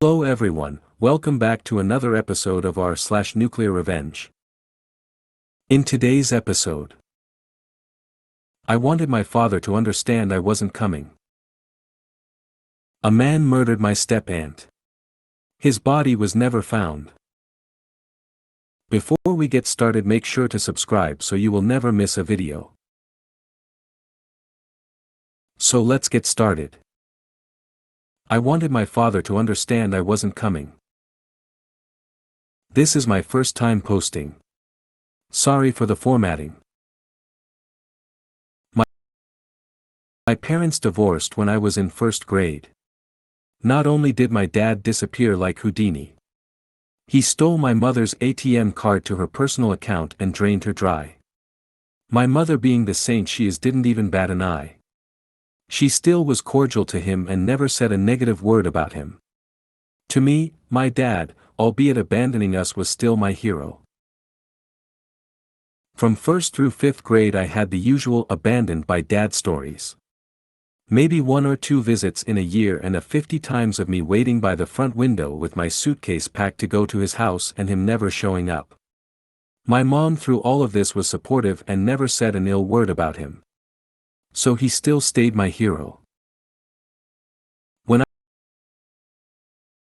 Hello everyone, welcome back to another episode of our Nuclear Revenge. In today's episode, I wanted my father to understand I wasn't coming. A man murdered my step-aunt. His body was never found. Before we get started, make sure to subscribe so you will never miss a video. So let's get started. I wanted my father to understand I wasn't coming. This is my first time posting. Sorry for the formatting. My parents divorced when I was in first grade. Not only did my dad disappear like Houdini, he stole my mother's ATM card to her personal account and drained her dry. My mother, being the saint she is, didn't even bat an eye. She still was cordial to him and never said a negative word about him. To me, my dad, albeit abandoning us, was still my hero. From 1st through 5th grade I had the usual abandoned by dad stories. Maybe 1 or 2 visits in a year and a 50 times of me waiting by the front window with my suitcase packed to go to his house and him never showing up. My mom through all of this was supportive and never said an ill word about him. So he still stayed my hero. When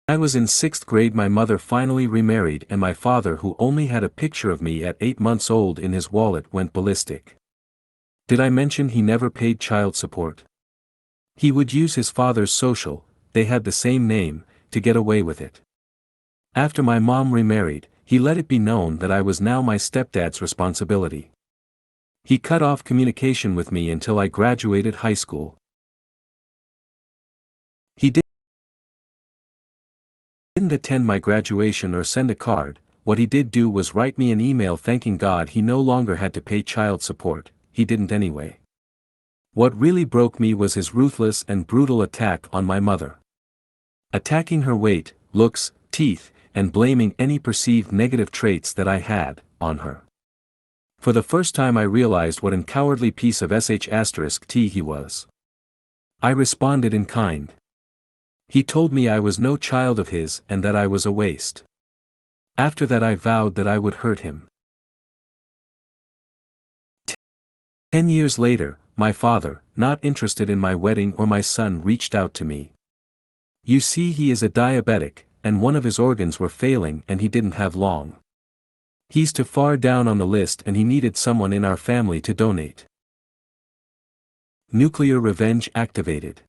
I was in 6th grade my mother finally remarried and my father, who only had a picture of me at 8 months old in his wallet, went ballistic. Did I mention he never paid child support? He would use his father's social, they had the same name, to get away with it. After my mom remarried, he let it be known that I was now my stepdad's responsibility. He cut off communication with me until I graduated high school. He didn't attend my graduation or send a card. What he did do was write me an email thanking God he no longer had to pay child support. He didn't anyway. What really broke me was his ruthless and brutal attack on my mother. Attacking her weight, looks, teeth, and blaming any perceived negative traits that I had on her. For the first time I realized what an cowardly piece of sh*t he was. I responded in kind. He told me I was no child of his and that I was a waste. After that I vowed that I would hurt him. 10 years later, my father, not interested in my wedding or my son, reached out to me. You see, he is a diabetic, and one of his organs were failing and he didn't have long. He's too far down on the list and he needed someone in our family to donate. Nuclear revenge activated.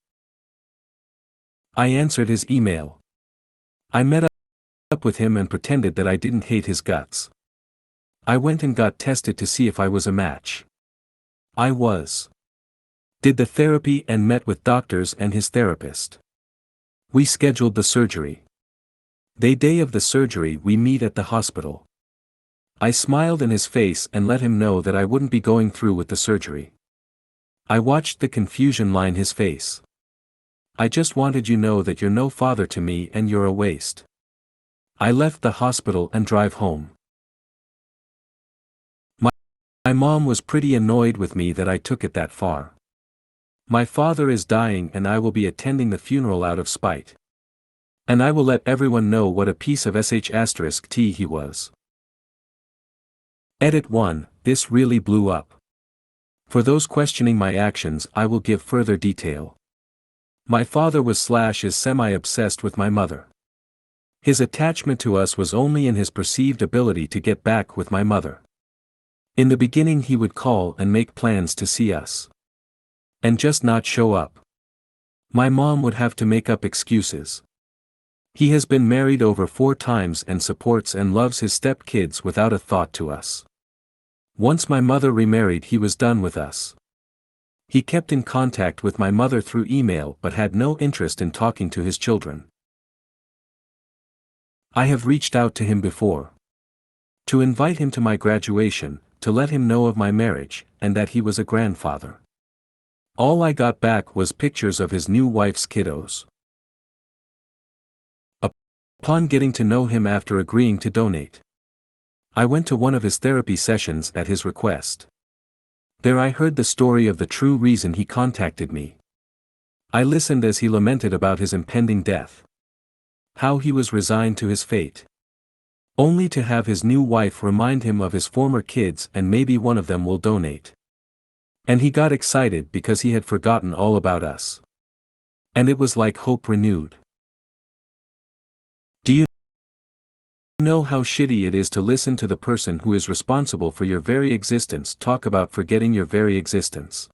I answered his email. I met up with him and pretended that I didn't hate his guts. I went and got tested to see if I was a match. I was. Did the therapy and met with doctors and his therapist. We scheduled the surgery. The day of the surgery we meet at the hospital. I smiled in his face and let him know that I wouldn't be going through with the surgery. I watched the confusion line his face. I just wanted you to know that you're no father to me and you're a waste. I left the hospital and drive home. My mom was pretty annoyed with me that I took it that far. My father is dying and I will be attending the funeral out of spite. And I will let everyone know what a piece of sh*t he was. Edit 1, this really blew up. For those questioning my actions I will give further detail. My father is semi-obsessed with my mother. His attachment to us was only in his perceived ability to get back with my mother. In the beginning he would call and make plans to see us. And just not show up. My mom would have to make up excuses. He has been married over 4 times and supports and loves his step-kids without a thought to us. Once my mother remarried he was done with us. He kept in contact with my mother through email but had no interest in talking to his children. I have reached out to him before. To invite him to my graduation, to let him know of my marriage, and that he was a grandfather. All I got back was pictures of his new wife's kiddos. Upon getting to know him after agreeing to donate, I went to one of his therapy sessions at his request. There I heard the story of the true reason he contacted me. I listened as he lamented about his impending death. how he was resigned to his fate. Only to have his new wife remind him of his former kids and maybe one of them will donate. And he got excited because he had forgotten all about us. And it was like hope renewed. Do you know how shitty it is to listen to the person who is responsible for your very existence talk about forgetting your very existence?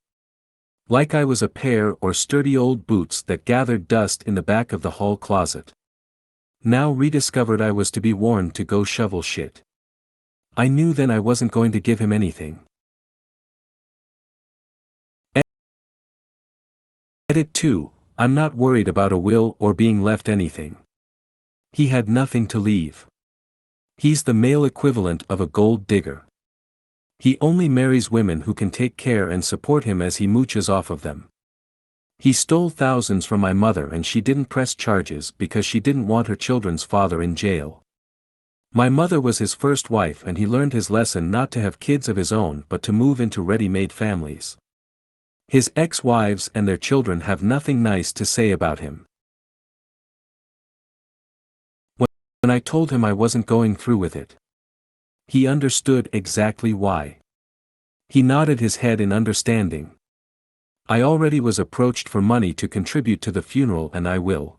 Like I was a pair or sturdy old boots that gathered dust in the back of the hall closet. Now rediscovered I was to be warned to go shovel shit. I knew then I wasn't going to give him anything. Edit 2, I'm not worried about a will or being left anything. He had nothing to leave. He's the male equivalent of a gold digger. He only marries women who can take care and support him as he mooches off of them. He stole thousands from my mother and she didn't press charges because she didn't want her children's father in jail. My mother was his first wife and he learned his lesson not to have kids of his own but to move into ready-made families. His ex-wives and their children have nothing nice to say about him. When I told him I wasn't going through with it, he understood exactly why. He nodded his head in understanding. I already was approached for money to contribute to the funeral and I will.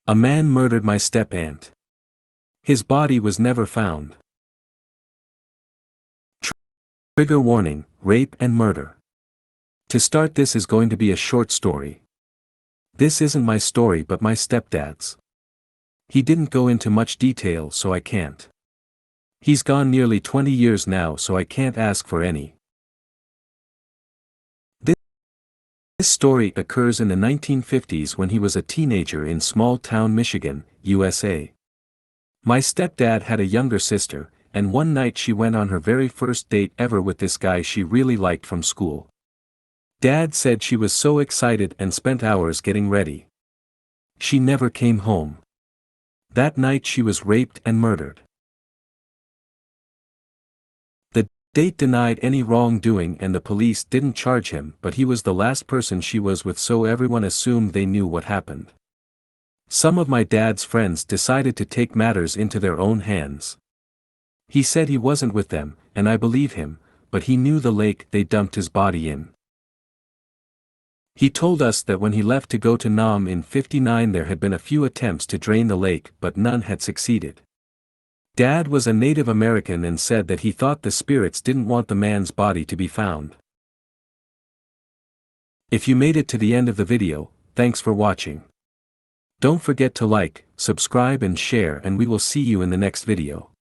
A man murdered my step-aunt. His body was never found. Trigger warning, rape and murder. To start, this is going to be a short story. This isn't my story but my stepdad's. He didn't go into much detail so I can't. He's gone nearly 20 years now so I can't ask for any. This story occurs in the 1950s when he was a teenager in small-town Michigan, USA. My stepdad had a younger sister, and one night she went on her very first date ever with this guy she really liked from school. Dad said she was so excited and spent hours getting ready. She never came home. That night she was raped and murdered. The date denied any wrongdoing and the police didn't charge him, but he was the last person she was with so everyone assumed they knew what happened. Some of my dad's friends decided to take matters into their own hands. He said he wasn't with them, and I believe him, but he knew the lake they dumped his body in. He told us that when he left to go to Nam in '59 there had been a few attempts to drain the lake but none had succeeded. Dad was a Native American and said that he thought the spirits didn't want the man's body to be found. If you made it to the end of the video, thanks for watching. Don't forget to like, subscribe and share and we will see you in the next video.